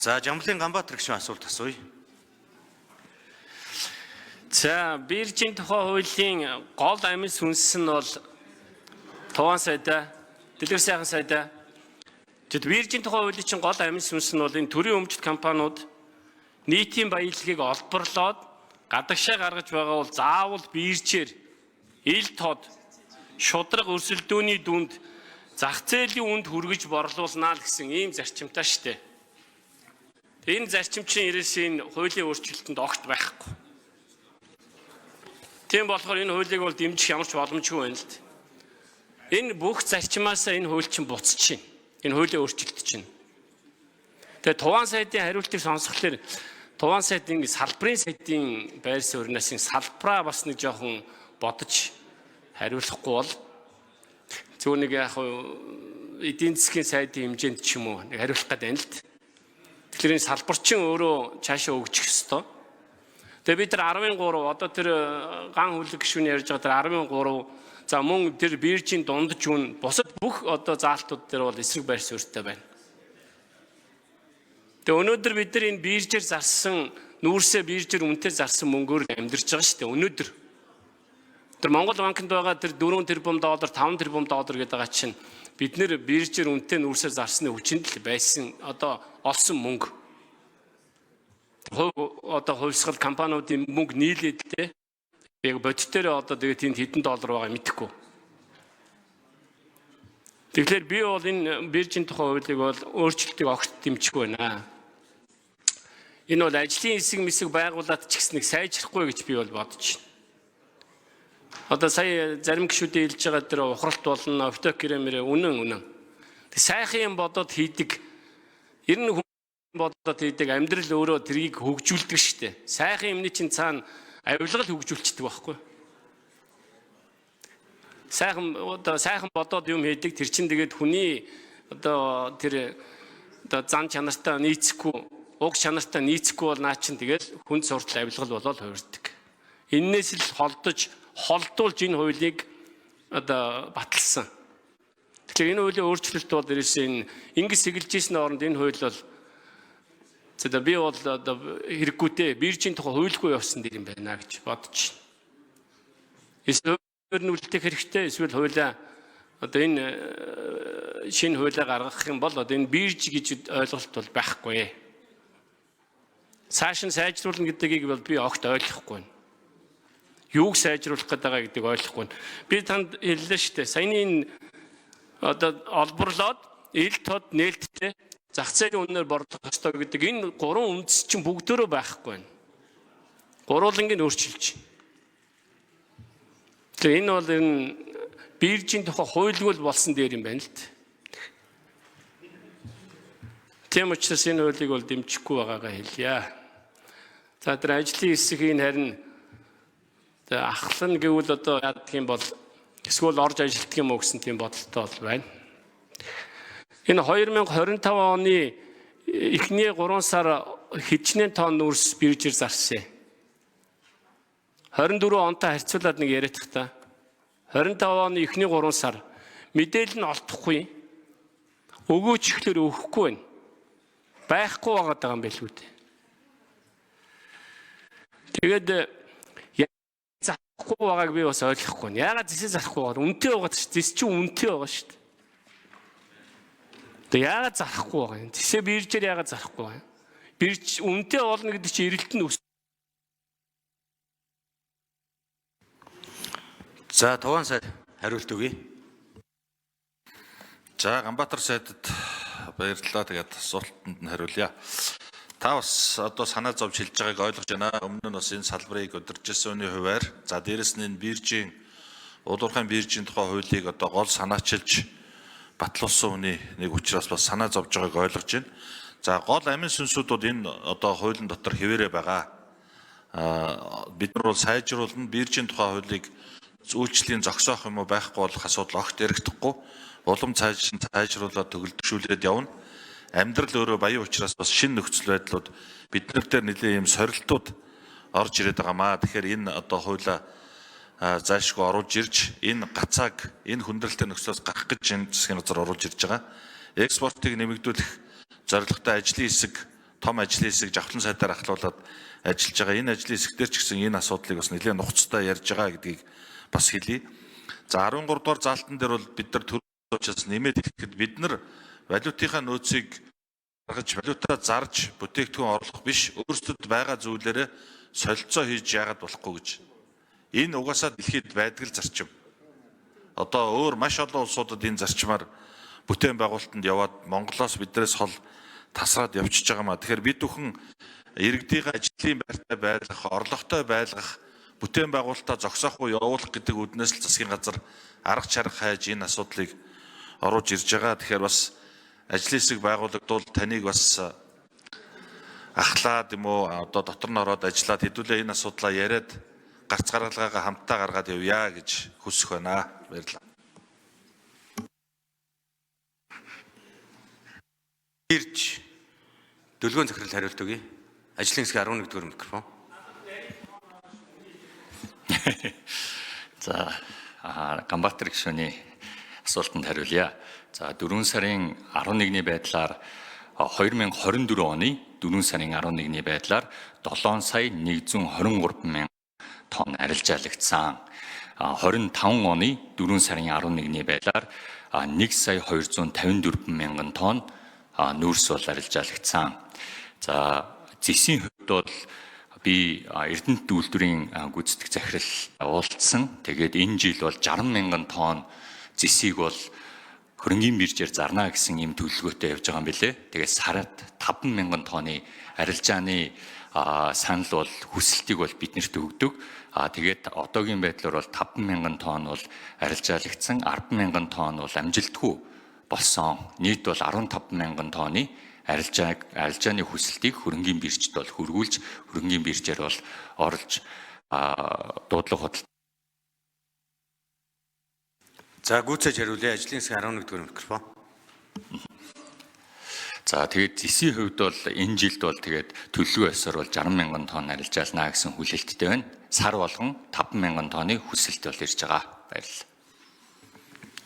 За Жамблын Ганбаатар гишүүн асуулт асууя. За биржийн тухай хуулийн гол амин сүнс нь бол Туван сайдаа, Дэлгэр сайхан сайдаа. Тэгэд биржийн тухай хуулийн чинь гол амин сүнс нь бол энэ төрийн өмчт компаниуд нийтийн баялагийг олборлоод гадагшаа гаргаж байгаа бол заавал биржээр ил тод шудраг өрсөлдөөний дүнд зах зээлийн үнд хүргэж борлуулнаа л гэсэн ийм зарчимтай штэ. Энэ зарчим чинь ерөөсөө хуулийн өөрчлөлтөнд огт байхгүй. Тийм болохоор энэ хуулийг бол дэмжих ямар ч боломжгүй байна л дээ. Энэ бүх зарчмаас энэ хууль чинь буцчихна. Энэ хуулийн өөрчлөлт чинь. Тэгээ Туван сайдын хариултыг сонсхолоор Туван сайдын салбарын сайдын байр сууриас энэ салбараа бас нэг жоохон бодож хариулахгүй бол зөв нэг яг эдийн засгийн сайдын хэмжээнд ч юм уу нэг хариулах гэдэг байна л дээ. Тэгэхээр энэ салбарчин өөрөө цаашаа өгчих ёстой. Тэгээ бид нар 13 одоо тэр ган хүлэг гишүүн ярьж байгаа тэр 13 за мөн тэр биржийн дундж үн бусад бүх одоо заалтууд дээр бол эсрэг байр суурьтай байна. Тэгээ өнөөдөр бид нар энэ биржээр зарсан нүүрсээ биржээр үнэтэй зарсан мөнгөөр амьдарч байгаа шүү дээ. Өнөөдөр тэр Монгол банкнд байгаа тэр 4 тэрбум доллар 5 тэрбум доллар гэдэг байгаа чинь бид нэр биржээр үнэтэй нүүрсээр зарсны хүчинд л байсан одоо олсон мөнгө. Одоо хувьсгал компаниудын мөнгө нийлээд те яг бодитоор одоо тэгээд тэнд хэдэн доллар байгаа мэдэхгүй. Тэгэхээр би бол энэ биржийн тухай хуулийг бол өөрчлөлтийг огт дэмжихгүй байна. Энэ бол ажлын хэсэг байгууллагад ч гэсэн нэг сайжрахгүй гэж би бол бодож байна. Одоо сая зарим гишүүдийн хэлж байгаа тэр ухралт болно, автокремэрэ үнэн. Тэг сайхан юм бодоод хийдэг. Ер нь бодоод хийдэг амьдрал өөрөө тэрийг хөгжүүлдэг штэ. Сайхан юмны чинь цаана авилгал хөгжүүлчихдэг байхгүй. Сайхан бодоод юм хийдэг тэр чинь тэгээд хүний одоо тэр одоо зан чанартай нийцэхгүй, уг чанартай нийцэхгүй бол наа чинь тэгээд хүн суртал авилгал болоод хувирдаг. Иннээс л холдуулж энэ хуулийг одоо баталсан. Тэгэхээр энэ хуулийн өөрчлөлт бол ерөөсөө энэ ингэс сэгэлжсэн оронд энэ хууль бол би бол хэрэггүйтэй биржийн тухай хуульгүй явсан дэр юм байна гэж бодож байна. Эсвэл нь үлдэх хэрэгтэй эсвэл хуулиа одоо энэ шинэ хуулиа гаргах юм бол одоо энэ бирж гэж ойлголт бол байхгүй. Цааш нь сайжруулна гэдгийг бол би огт ойлгохгүй байна. Юуг сайжруулах гэдэг гэдгийг ойлгохгүй байна. Би танд хэллээ шүү дээ. Саяны энэ одоо олборлоод ил тод нээлттэй зах зээлийн үнээр борлох ёстой гэдэг энэ гурван үндэс чинь бүгдөө байхгүй байна. Гурвууланг нь өөрчилж байна. Тэгээ энэ бол энэ биржийн тухай хуульгүй болсон дээр юм байна л дээ. Тийм учраас энэ хуулийг бол дэмжихгүй байгаагаа хэлье. За тэр ажлын хэсгийн харин ахлан гэвэл одоо яадаг юм бол эсвэл орж ажилтдаг юм уу гэсэн тийм бодолтой бол байна. Энэ 2025 оны эхний 3 сар хэдчнээ тонн нүүрс биржээр зарсан. 24 онтой харьцуулаад нэг яриад та. 25 оны эхний 3 сар мэдээлэл нь олдохгүй. Өгөөч ихлээр өгөхгүй байна. Байхгүй байгаа юм байлгүй дээ. Тэгээд зарахгүй байгааг би бас ойлгохгүй. Яагаад зэсээ зарахгүй байгаа? Үнэтэй байгаа шүү. Зэс чинь үнэтэй байгаа шүү. Тэгээ яагаад зарахгүй байгаа юм? Зэсээ биржээр яагаад зарахгүй байгаа юм? Бирж үнэтэй болно гэдэг чинь эрэлт нь За Туван сайд хариулт өгье. За Ганбаатар сайдад баярлалаа. Тэгээд асуултанд нь хариулъя. Та бас одоо санаа зовж хэлж байгааг ойлгож байна. Өмнө нь бас энэ салбарыг удиржсэн үний хуваар за дээрэс нь энэ биржийн улуурхайн биржийн тухай хуулийг одоо гол санаачилж батлуулсан үний нэг учраас бас санаа зовж байгааг ойлгож байна. За гол амин сүнсүүд энэ одоо хуулийн дотор хэвээрээ байгаа. Бид нар бол сайжруулна биржийн тухай хуулийг үйлчлэлийн зогсоох юм уу байхгүй болох асуудал огт яригдахгүй. Улам сайжруулаад төгөлдршүүлээд явна. Амьдрал өөрөө баян учраас бас шинэ нөхцөл байдлууд биднэр дээр нэлээд юм сорилтууд орж ирээд байгаамаа. Тэгэхээр энэ одоо хуулиа заашгүй оруулж ирж энэ гацааг энэ хүндрэлтэй нөхцлөөс гарах гэж энэ засгийн газар оруулж ирж байгаа. Экспортыг нэмэгдүүлэх зорилготой ажлын хэсэг том ажлын хэсэг жавхлан сайдаар ахлуулад ажиллаж байгаа. Энэ ажлын хэсэг дээр ч гэсэн энэ асуудлыг бас нэлээд нухацтай ярьж байгаа гэдгийг бас хэлье. За 13 дугаар заалтан дээр бол бид нар төрийн учраас нэмээд хэлэхэд бид нар валютынхаа нөөцийг гаргаж валютаа зарж бүтээгдэхүүн орлох биш, өөрсдөд байгаа зүйлээрээ солилцоо хийж яагаад болохгүй гэж. Энэ угаасаа дэлхийд байдаг л зарчим. Одоо өөр маш олон улсуудад энэ зарчмаар бүтээн байгуулалтанд яваад Монголоос биднээс хол тасраад явчихж байгаа маа. Тэгэхээр бид бүхэн иргэдийн ажлын байртай байлгах, орлоготой байлгах, бүтээн байгуулалтаа зогсоох уу явуулах гэдэг үднээс л засгийн газар арга чарга хайж энэ асуудлыг оруулж ирж байгаа. Тэгэхээр бас ажлын хэсэг байгуулагдвал таныг бас ахлаад юм уу одоо дотор нь ороод ажиллаад хэдүүлээ энэ асуудлаа яриад гарц гаргалгаагаа хамтдаа гаргаад явъя гэж хүсэх байна. Баярлалаа. Ирж дөлгөөн захирал хариулт өгье. Ажлын хэсгийн 11 дугаар микрофон. За Ганбаатар гишүүний асуултанд хариулъя. За 4 сарын 11-ний байдлаар 2024 оны 4 сарын 11-ний байдлаар 7 сая 123 мянган тонн арилжаалагдсан. 25 оны 4 сарын 11-ний байдлаар 1 сая 254 мянган тонн нүүрс бол арилжаалагдсан. За зэсийн хувьд бол би Эрдэнэт үйлдвэрийн гүйцэтгэх захирал уулзсан. Тэгээд энэ жил бол 60 мянган тонн зэсийг бол хөрөнгийн биржээр зарна гэсэн юм төлөвлөгөөтэй явж байгаа юм билээ. Тэгээд сард 5 мянган тонны арилжааны санал бол хүсэлтийг бол биднэрт өгдөг. Тэгээд одоогийн байдлаар бол 5 мянган тонн бол арилжаалагдсан, 10 мянган тонн бол амжилтгүй болсон. Нийт бол 15 мянган тонны арилжааны хүсэлтийг хөрөнгийн биржид бол хөргүүлж, хөрөнгийн биржээр бол оруулж дуудлага худалдаа. За гүйцэж хариулъя. Ажлын хэсгийн 11 дугаар микрофон. За тэгээд зэсийн хувьд бол энэ жилд бол тэгээд төлөвлөгөө ёсоор бол 60 мянган тонн арилжаална гэсэн хүлээлттэй байна. Сар болгон 5 мянган тонны хүсэлт бол ирж байгаа. Баярлалаа.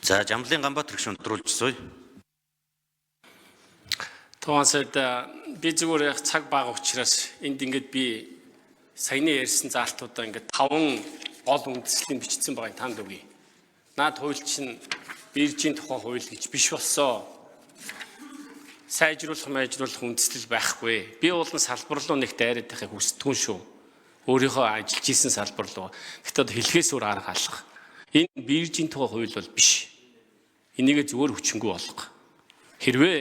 За Жамблын Ганбаатар гишүүн тодруулж суй. Туансад би зүгээр яг цаг бага учраас энд ингээд би саяны ярьсан заалтуудаа ингээд 5 гол үндэслэлийг бичсэн байгааг танд өгье. Наад хууль чинь биржийн тухай хууль гэж биш болсон. Сайжруулах үндэслэл байхгүй. Би уулын салбар руу нэг дайраад байхыг хүсдэггүй шүү. Өөрийнхөө ажиллаж исэн салбар руу. Гэхдээ хэлхээс өөр арга алах. Энэ биржийн тухай хууль бол биш. Энийг зөвөр хүчингүй болгох. Хэрвээ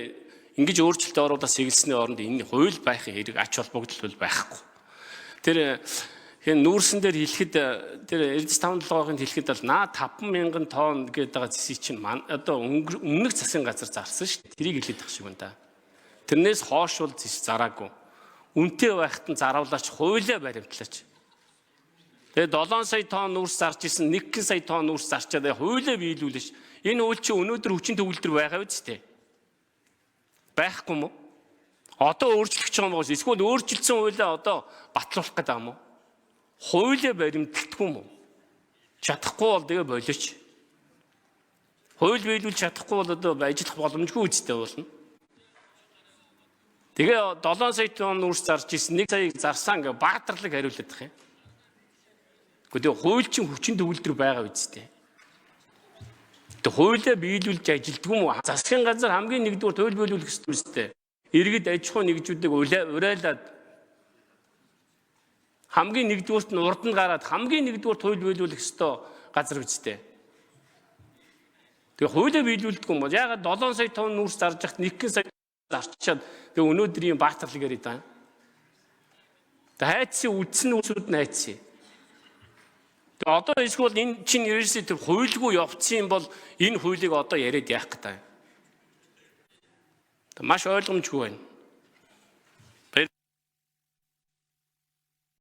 ингэж өөрчлөлт оруулаад сэгэлсэний оронд энэ хууль байхын хэрэг ач холбогдол байхгүй. Тэр нүүрсэн дээр хэлэхэд тэр Эрдэс 5-7-ын хэлэхэд бол наа 5 мянган тонн гэдэг байгаа зэсийг чинь одоо өмнөх засгийн газар зарсан шүү дээ. Тэрийг хэлээд тах шиг байна да. Тэрнээс хоош бол зэс зараагүй. Үнэтэй байхад нь заравлаач хуулиа баримтлаач. Тэгээ 7 сая тонн нүүрс зарж исэн 1 сая тонн нүүрс зарчаад хуулиа биелүүлж энэ үйл чинь өнөөдөр хүчин төгөлдөр байгаа биз дээ. Байхгүй мó? Одоо өөрчлөх гэж байгаа юм уу? Эсвэл өөрчлөлтсөн хуулиа одоо батлуулах гэдэг юм уу? Хуулиа баримтлахгүй мó? Чадахгүй бол тэгээ болооч. Хууль биелүүлж чадахгүй бол одоо ажиллах боломжгүй үстэй болно. Тэгээ 7 сая тонн нүүрс зарж исэн 1 саяг зарсан гэ баатарлаг хариулдаг юм. Гэхдээ хууль чинь хүчин төгөлдөр байгаа үстэй. Тэгээ хуулиа биелүүлж ажилдгүй мó? Засгийн газар хамгийн нэгдүгээр хууль биелүүлэх ёстой. Иргэд аж ахуй нэгжүүдийг урайлаад хамгийн нэгдүгээрт нь урд нь гараад хамгийн нэгдүгээр хууль биелүүлэх ёстой газар үстэй. Тэгээ хуулиа биелүүлдэг юм бол ягаад 7 сая тонн нүүрс зарж хат 1 сая зарчаад тэгээ өнөөдрийн баатарлаг яриад байгаа. Тэгээ хайцсан үдсэн үсүүд нь хайцсан. Тэгээ одоо эсвэл энэ чинь ерөөсөө тэр хуульгүй явцсан юм бол энэ хуулийг одоо яриад яах гэдэг. Маш ойлгомжгүй байна.